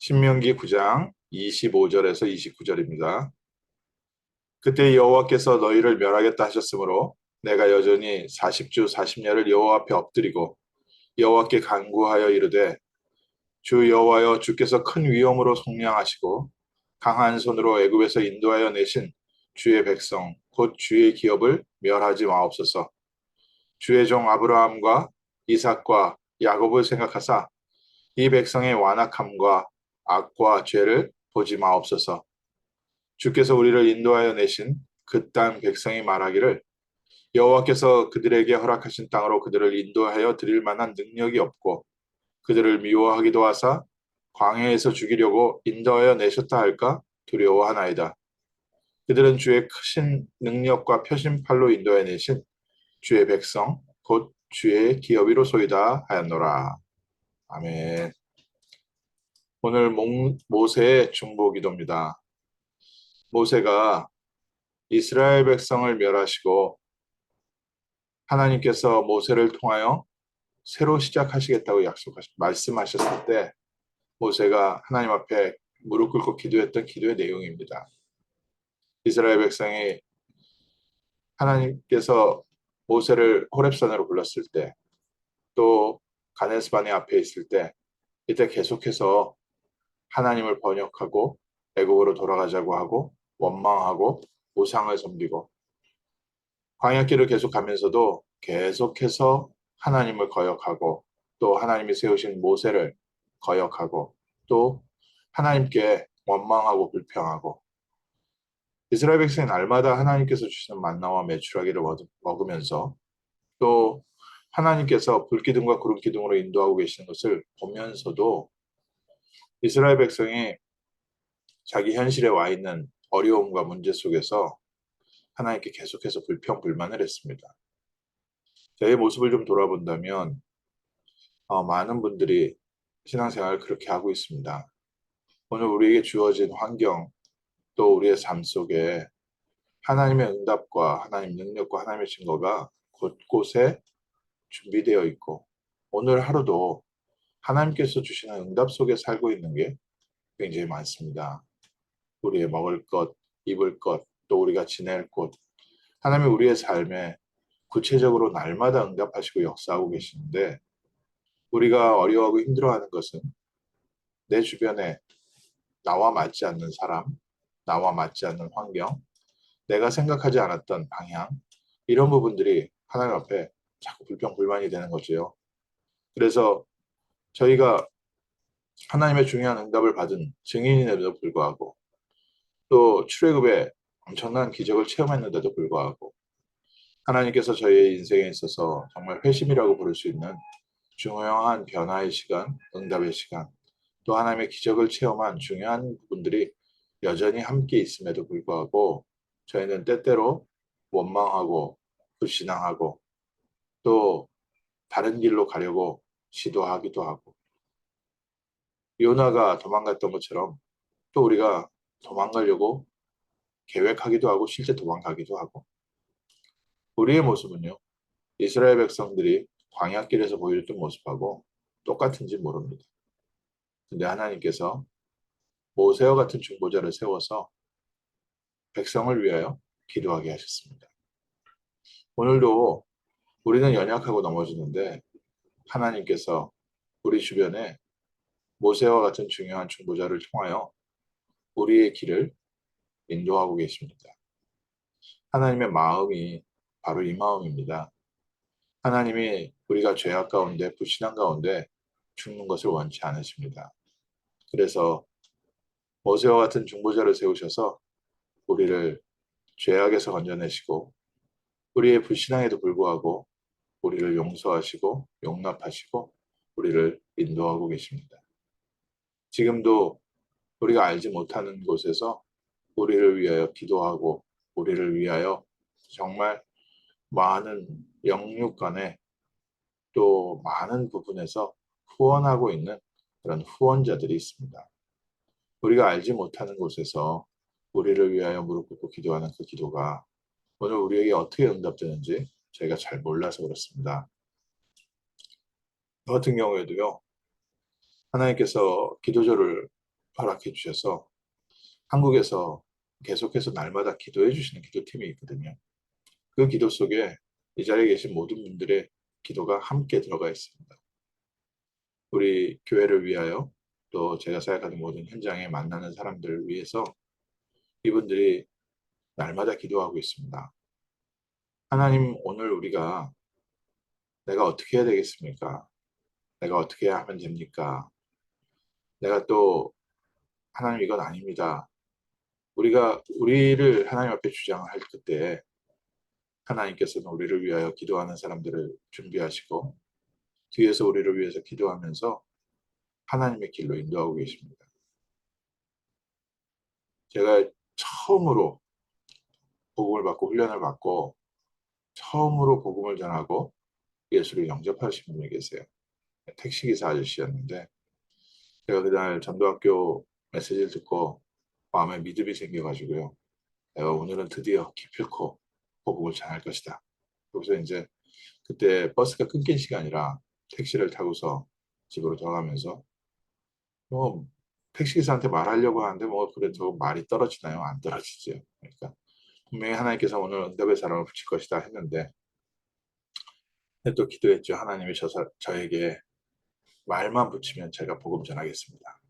신명기 9장 25절에서 29절입니다. 그때 여호와께서 너희를 멸하겠다 하셨으므로 내가 여전히 40주 40년을 여호와 앞에 엎드리고 여호와께 간구하여 이르되 주 여호와여, 주께서 큰 위엄으로 속량하시고 강한 손으로 애굽에서 인도하여 내신 주의 백성 곧 주의 기업을 멸하지 마옵소서. 주의 종 아브라함과 이삭과 야곱을 생각하사 이 백성의 완악함과 악과 죄를 보지 마옵소서. 주께서 우리를 인도하여 내신 그 땅 백성이 말하기를 여호와께서 그들에게 허락하신 땅으로 그들을 인도하여 드릴 만한 능력이 없고 그들을 미워하기도 하사 광야에서 죽이려고 인도하여 내셨다 할까 두려워하나이다. 그들은 주의 크신 능력과 표심팔로 인도해 내신 주의 백성 곧 주의 기업이로소이다 하였노라. 아멘. 오늘 모세의 중보기도입니다. 모세가 이스라엘 백성을 멸하시고 하나님께서 모세를 통하여 새로 시작하시겠다고 말씀하셨을 때 모세가 하나님 앞에 무릎 꿇고 기도했던 기도의 내용입니다. 이스라엘 백성이 하나님께서 모세를 호렙산으로 불렀을 때, 또 가데스바네 앞에 있을 때, 이때 계속해서 하나님을 번역하고 애국으로 돌아가자고 하고 원망하고 우상을 섬기고 광야길을 계속 가면서도 계속해서 하나님을 거역하고 또 하나님이 세우신 모세를 거역하고 또 하나님께 원망하고 불평하고 이스라엘 백성이 날마다 하나님께서 주시는 만나와 메추라기를 먹으면서 또 하나님께서 불기둥과 구름기둥으로 인도하고 계시는 것을 보면서도 이스라엘 백성이 자기 현실에 와 있는 어려움과 문제 속에서 하나님께 계속해서 불평, 불만을 했습니다. 저의 모습을 좀 돌아본다면 많은 분들이 신앙생활을 그렇게 하고 있습니다. 오늘 우리에게 주어진 환경, 또 우리의 삶 속에 하나님의 응답과 하나님 능력과 하나님의 증거가 곳곳에 준비되어 있고 오늘 하루도 하나님께서 주시는 응답 속에 살고 있는 게 굉장히 많습니다. 우리의 먹을 것, 입을 것, 또 우리가 지낼 곳, 하나님이 우리의 삶에 구체적으로 날마다 응답하시고 역사하고 계시는데 우리가 어려워하고 힘들어하는 것은 내 주변에 나와 맞지 않는 사람, 나와 맞지 않는 환경, 내가 생각하지 않았던 방향, 이런 부분들이 하나님 앞에 자꾸 불평불만이 되는 거죠. 그래서 저희가 하나님의 중요한 응답을 받은 증인임에도 불구하고 또 출애굽에 엄청난 기적을 체험했는데도 불구하고 하나님께서 저희의 인생에 있어서 정말 회심이라고 부를 수 있는 중요한 변화의 시간, 응답의 시간, 또 하나님의 기적을 체험한 중요한 부분들이 여전히 함께 있음에도 불구하고 저희는 때때로 원망하고 불신앙하고 또 다른 길로 가려고 시도하기도 하고 요나가 도망갔던 것처럼 또 우리가 도망가려고 계획하기도 하고 실제 도망가기도 하고 우리의 모습은요, 이스라엘 백성들이 광야길에서 보여줬던 모습하고 똑같은지 모릅니다. 근데 하나님께서 모세와 같은 중보자를 세워서 백성을 위하여 기도하게 하셨습니다. 오늘도 우리는 연약하고 넘어지는데 하나님께서 우리 주변에 모세와 같은 중요한 중보자를 통하여 우리의 길을 인도하고 계십니다. 하나님의 마음이 바로 이 마음입니다. 하나님이 우리가 죄악 가운데 불신앙 가운데 죽는 것을 원치 않으십니다. 그래서 모세와 같은 중보자를 세우셔서 우리를 죄악에서 건져내시고 우리의 불신앙에도 불구하고 우리를 용서하시고 용납하시고 우리를 인도하고 계십니다. 지금도 우리가 알지 못하는 곳에서 우리를 위하여 기도하고 우리를 위하여 정말 많은 영육 간에 또 많은 부분에서 후원하고 있는 그런 후원자들이 있습니다. 우리가 알지 못하는 곳에서 우리를 위하여 무릎 꿇고 기도하는 그 기도가 오늘 우리에게 어떻게 응답되는지 저희가 잘 몰라서 그렇습니다. 저 같은 경우에도요, 하나님께서 기도조를 허락해 주셔서 한국에서 계속해서 날마다 기도해 주시는 기도팀이 있거든요. 그 기도 속에 이 자리에 계신 모든 분들의 기도가 함께 들어가 있습니다. 우리 교회를 위하여 또 제가 생각하는 모든 현장에 만나는 사람들을 위해서 이분들이 날마다 기도하고 있습니다. 하나님, 오늘 우리가 내가 어떻게 해야 되겠습니까? 내가 어떻게 해야 하면 됩니까? 내가 또 하나님 이건 아닙니다. 우리가 우리를 하나님 앞에 주장할 그때 하나님께서는 우리를 위하여 기도하는 사람들을 준비하시고 뒤에서 우리를 위해서 기도하면서 하나님의 길로 인도하고 계십니다. 제가 처음으로 복음을 받고 훈련을 받고 처음으로 복음을 전하고 예수를 영접하신 분이 계세요. 택시기사 아저씨였는데 제가 그날 전도학교 메시지를 듣고 마음에 믿음이 생겨가지고요. 내가 오늘은 드디어 기필코 복음을 전할 것이다. 그래서 이제 그때 버스가 끊긴 시간이라 택시를 타고서 집으로 돌아가면서 뭐 택시기사한테 말하려고 하는데 뭐 그래도 말이 떨어지나요? 안 떨어지죠. 그러니까 분명히 하나님께서 오늘 응답의 사람을 붙일 것이다 했는데 또 기도했죠. 하나님이 저에게 말만 붙이면 제가 복음 전하겠습니다.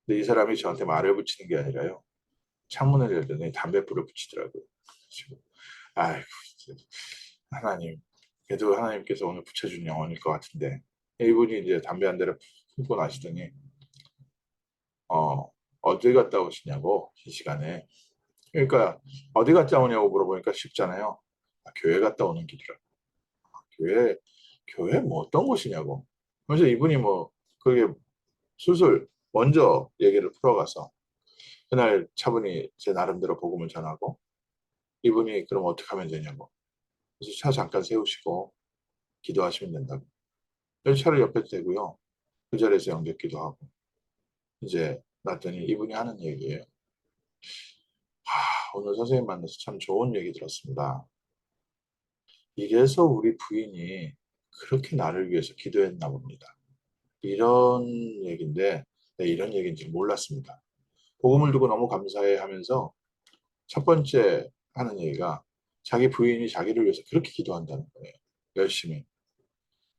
근데 이 사람이 저한테 말을 붙이는 게 아니라요. 창문을 열더니 담뱃불을 붙이더라고요. 지금 아이고 하나님 그래도 하나님께서 오늘 붙여준 영혼일 것 같은데 이분이 이제 담배 한 대를 품고 나시더니 어디 갔다 오시냐고 이 시간에 그러니까 어디 갔다 오냐고 물어보니까 쉽잖아요. 교회 갔다 오는 길이라. 교회 교회 뭐 어떤 곳이냐고. 그래서 이분이 뭐 그게 술술 먼저 얘기를 풀어가서 그날 차분히 제 나름대로 복음을 전하고 이분이 그럼 어떻게 하면 되냐고. 그래서 차 잠깐 세우시고 기도하시면 된다고. 그래서 차를 옆에 대고요. 그 자리에서 영접기도 하고 이제 놨더니 이분이 하는 얘기예요. 오늘 선생님 만나서 참 좋은 얘기 들었습니다. 이래서 우리 부인이 그렇게 나를 위해서 기도했나 봅니다. 이런 얘기인데 이런 얘기인 줄 몰랐습니다. 복음을 두고 너무 감사해 하면서 첫 번째 하는 얘기가 자기 부인이 자기를 위해서 그렇게 기도한다는 거예요. 열심히.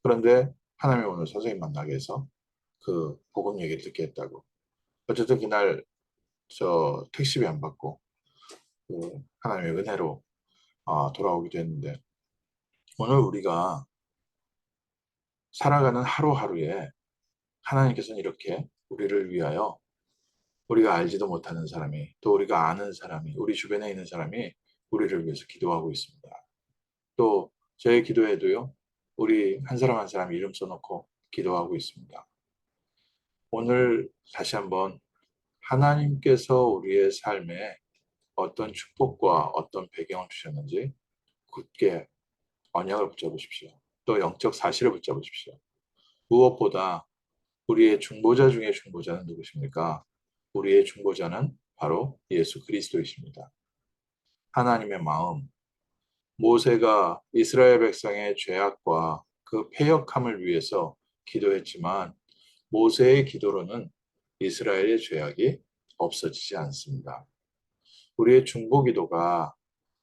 그런데 하나님이 오늘 선생님 만나게 해서 그 복음 얘기를 듣게 했다고. 어쨌든 그날 저 택시비 안 받고 그 하나님의 은혜로 돌아오기도 했는데 오늘 우리가 살아가는 하루하루에 하나님께서는 이렇게 우리를 위하여 우리가 알지도 못하는 사람이 또 우리가 아는 사람이 우리 주변에 있는 사람이 우리를 위해서 기도하고 있습니다. 또 저의 기도에도요. 우리 한 사람 한 사람 이름 써놓고 기도하고 있습니다. 오늘 다시 한번 하나님께서 우리의 삶에 어떤 축복과 어떤 배경을 주셨는지 굳게 언약을 붙잡으십시오. 또 영적 사실을 붙잡으십시오. 무엇보다 우리의 중보자 중에 중보자는 누구십니까? 우리의 중보자는 바로 예수 그리스도이십니다. 하나님의 마음, 모세가 이스라엘 백성의 죄악과 그 패역함을 위해서 기도했지만 모세의 기도로는 이스라엘의 죄악이 없어지지 않습니다. 우리의 중보 기도가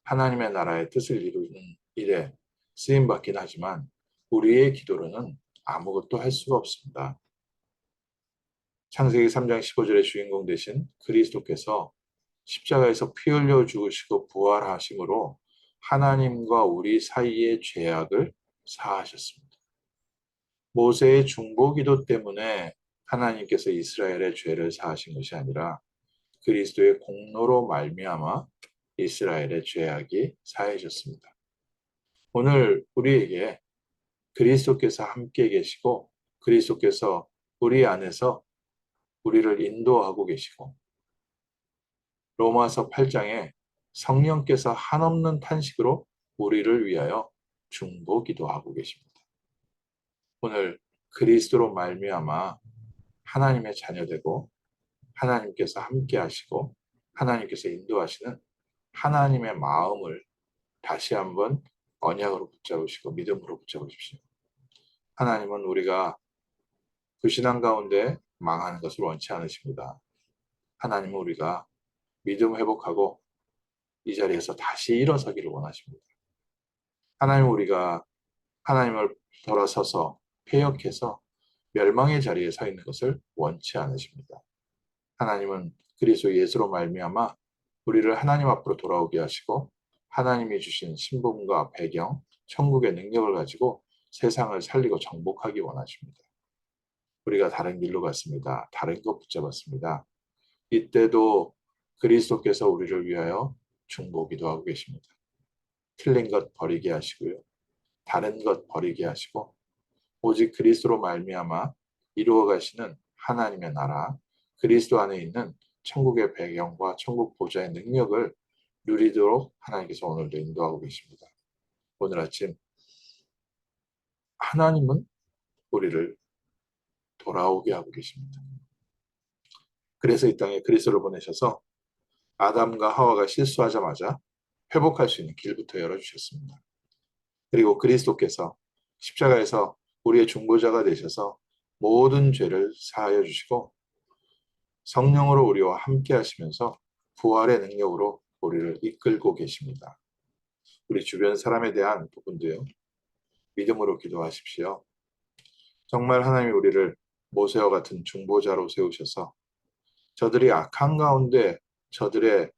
하나님의 나라의 뜻을 이루는 일에 쓰임받긴 하지만 우리의 기도로는 아무것도 할 수가 없습니다. 창세기 3장 15절의 주인공 되신 그리스도께서 십자가에서 피 흘려 죽으시고 부활하심으로 하나님과 우리 사이의 죄악을 사하셨습니다. 모세의 중보기도 때문에 하나님께서 이스라엘의 죄를 사하신 것이 아니라 그리스도의 공로로 말미암아 이스라엘의 죄악이 사해졌습니다. 오늘 우리에게 그리스도께서 함께 계시고 그리스도께서 우리 안에서 우리를 인도하고 계시고 로마서 8장에 성령께서 한없는 탄식으로 우리를 위하여 중보기도 하고 계십니다. 오늘 그리스도로 말미암아 하나님의 자녀되고 하나님께서 함께 하시고 하나님께서 인도하시는 하나님의 마음을 다시 한번 언약으로 붙잡으시고 믿음으로 붙잡으십시오. 하나님은 우리가 불신앙 가운데 망하는 것을 원치 않으십니다. 하나님은 우리가 믿음 회복하고 이 자리에서 다시 일어서기를 원하십니다. 하나님은 우리가 하나님을 돌아서서 패역해서 멸망의 자리에 서 있는 것을 원치 않으십니다. 하나님은 그리스도 예수로 말미암아 우리를 하나님 앞으로 돌아오게 하시고 하나님이 주신 신분과 배경, 천국의 능력을 가지고 세상을 살리고 정복하기 원하십니다. 우리가 다른 길로 갔습니다. 다른 것 붙잡았습니다. 이때도 그리스도께서 우리를 위하여 중보기도 하고 계십니다. 틀린 것 버리게 하시고요. 다른 것 버리게 하시고 오직 그리스도로 말미암아 이루어 가시는 하나님의 나라, 그리스도 안에 있는 천국의 배경과 천국 보좌의 능력을 누리도록 하나님께서 오늘도 인도하고 계십니다. 오늘 아침 하나님은 우리를 돌아오게 하고 계십니다. 그래서 이 땅에 그리스도를 보내셔서 아담과 하와가 실수하자마자 회복할 수 있는 길부터 열어주셨습니다. 그리고 그리스도께서 십자가에서 우리의 중보자가 되셔서 모든 죄를 사하여 주시고 성령으로 우리와 함께 하시면서 부활의 능력으로 우리를 이끌고 계십니다. 우리 주변 사람에 대한 부분도요. 믿음으로 기도하십시오. 정말 하나님이 우리를 모세와 같은 중보자로 세우셔서 저들이 악한 가운데 저들의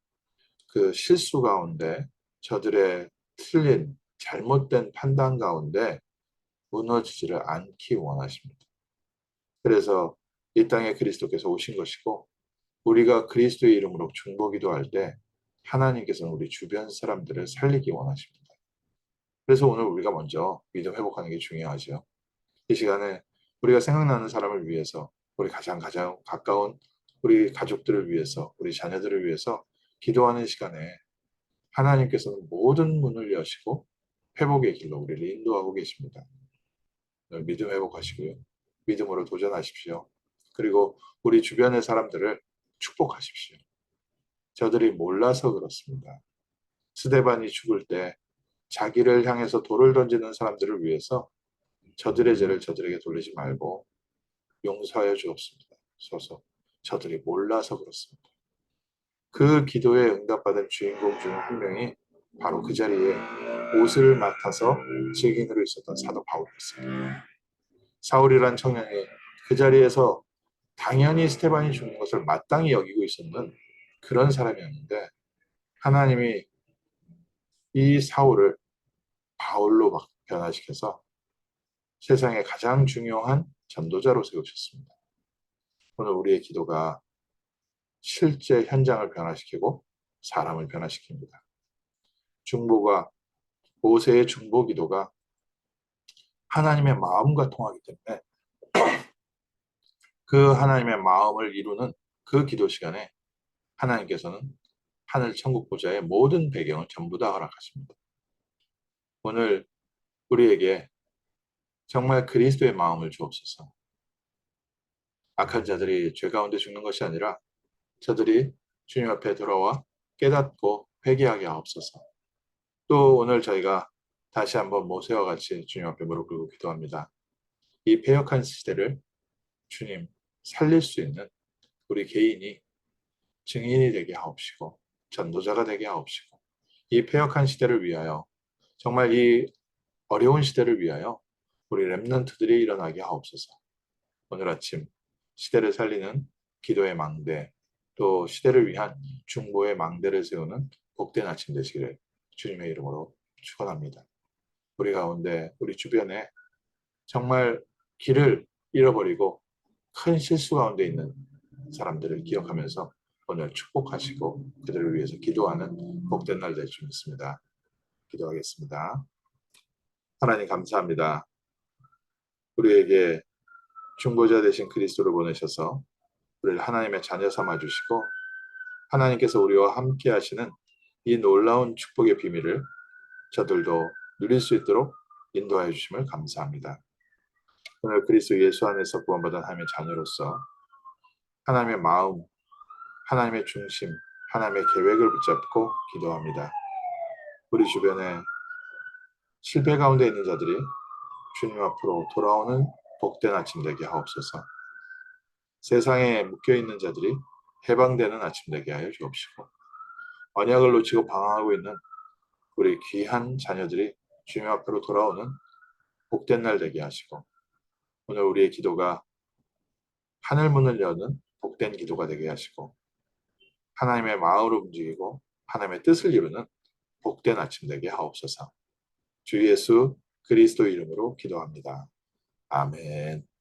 그 실수 가운데 저들의 틀린 잘못된 판단 가운데 무너지지를 않기 원하십니다. 그래서 이 땅에 그리스도께서 오신 것이고 우리가 그리스도의 이름으로 중보기도할 때 하나님께서는 우리 주변 사람들을 살리기 원하십니다. 그래서 오늘 우리가 먼저 믿음 회복하는 게 중요하죠. 이 시간에 우리가 생각나는 사람을 위해서 우리 가장 가까운 우리 가족들을 위해서 우리 자녀들을 위해서 기도하는 시간에 하나님께서는 모든 문을 여시고 회복의 길로 우리를 인도하고 계십니다. 믿음 회복하시고요. 믿음으로 도전하십시오. 그리고 우리 주변의 사람들을 축복하십시오. 저들이 몰라서 그렇습니다. 스데반이 죽을 때 자기를 향해서 돌을 던지는 사람들을 위해서 저들의 죄를 저들에게 돌리지 말고 용서하여 주옵습니다. 소서 저들이 몰라서 그렇습니다. 그 기도에 응답받은 주인공 중 한 명이 바로 그 자리에 옷을 맡아서 증인으로 있었던 사도 바울이었습니다. 사울이란 청년이 그 자리에서 당연히 스테반이 죽는 것을 마땅히 여기고 있었는 그런 사람이었는데 하나님이 이 사울을 바울로 변화시켜서 세상의 가장 중요한 전도자로 세우셨습니다. 오늘 우리의 기도가 실제 현장을 변화시키고 사람을 변화시킵니다. 중보가 모세의 중보 기도가 하나님의 마음과 통하기 때문에 그 하나님의 마음을 이루는 그 기도 시간에 하나님께서는 하늘 천국 보좌의 모든 배경을 전부 다 허락하십니다. 오늘 우리에게 정말 그리스도의 마음을 주옵소서. 악한 자들이 죄 가운데 죽는 것이 아니라 저들이 주님 앞에 돌아와 깨닫고 회개하게 하옵소서. 또 오늘 저희가 다시 한번 모세와 같이 주님 앞에 무릎 꿇고 기도합니다. 이 패역한 시대를 주님 살릴 수 있는 우리 개인이 증인이 되게 하옵시고 전도자가 되게 하옵시고 이 패역한 시대를 위하여 정말 이 어려운 시대를 위하여 우리 렘넌트들이 일어나게 하옵소서. 오늘 아침 시대를 살리는 기도의 망대 또 시대를 위한 중보의 망대를 세우는 복된 아침 되시기를 주님의 이름으로 축원합니다. 우리 가운데 우리 주변에 정말 길을 잃어버리고 큰 실수 가운데 있는 사람들을 기억하면서 오늘 축복하시고 그들을 위해서 기도하는 복된 날 될 줄 믿습니다. 기도하겠습니다. 하나님 감사합니다. 우리에게 중보자 되신 그리스도를 보내셔서 우리를 하나님의 자녀 삼아 주시고 하나님께서 우리와 함께 하시는 이 놀라운 축복의 비밀을 저들도 누릴 수 있도록 인도하여 주심을 감사합니다. 오늘 그리스도 예수 안에서 구원받은 하나님의 자녀로서 하나님의 마음, 하나님의 중심, 하나님의 계획을 붙잡고 기도합니다. 우리 주변에 실패 가운데 있는 자들이 주님 앞으로 돌아오는 복된 아침 되게 하옵소서. 세상에 묶여있는 자들이 해방되는 아침 되게 하여 주옵시고 언약을 놓치고 방황하고 있는 우리 귀한 자녀들이 주님 앞으로 돌아오는 복된 날 되게 하시고 오늘 우리의 기도가 하늘 문을 여는 복된 기도가 되게 하시고 하나님의 마음으로 움직이고 하나님의 뜻을 이루는 복된 아침 되게 하옵소서. 주 예수 그리스도 이름으로 기도합니다. 아멘.